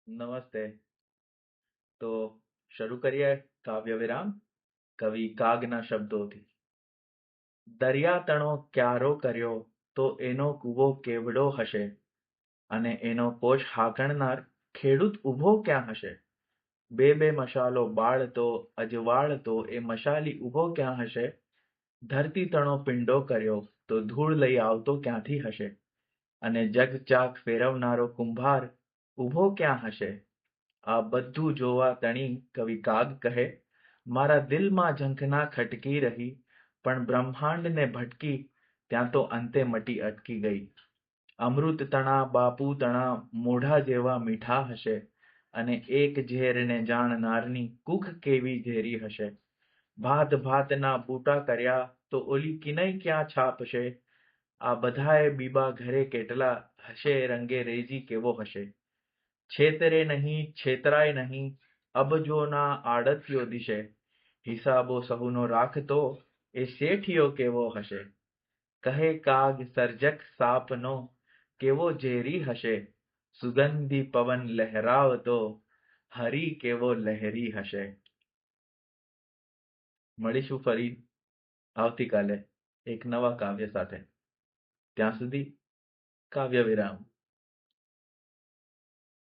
નમસ્તે. તો શરૂ કરીએ કાવ્ય વિરામ કવિ કાગના શબ્દોથી. દરિયા તણો ક્યારો કર્યો તો એનો કૂવો કેવડો હશે અને એનો કોષ હાંકણનાર ખેડૂત ઊભો ક્યાં હશે? બે બે મશાલો બાળતો અજવાળતો એ મશાલી ઊભો ક્યાં હશે? ધરતી તણો પિંડો કર્યો તો ધૂળ લઈ આવતો ક્યાંથી હશે? અને જગ ચાક ફેરવનારો કુંભાર ઊભો ક્યાં હશે? આ બધું જોવા તણી કવિ કાગ કહે, મારા દિલમાં ઝંખના ખટકી રહી, પણ બ્રહ્માંડને ભટકી ત્યાં તો અંતે મટી અટકી ગઈ. અમૃત તણા બાપુ તણા મોઢા જેવા મીઠા હશે, અને એક ઝેરને જાણનારની કુખ કેવી ઝેરી હશે. ભાત ભાતના બૂટા કર્યા તો ઓલી કિનય ક્યાં છાપશે? આ બધાએ બીબા ઘરે કેટલા હશે, રંગે રેજી કેવો હશે? છેતરે નહીં છેતરાય નહીં, અબજોના આડતિયો દિશે, હિસાબો સહુનો રાખતો એ શેઠિયો કેવો હશે? કહે કાગ સર્જક સાપનો કેવો ઝેરી હશે, સુગંધી પવન લહેરાવતો હરી કેવો લહેરી હશે. મળીશું ફરી આવતીકાલે એક નવા કાવ્ય સાથે. ત્યાં સુધી કાવ્ય વિરામ.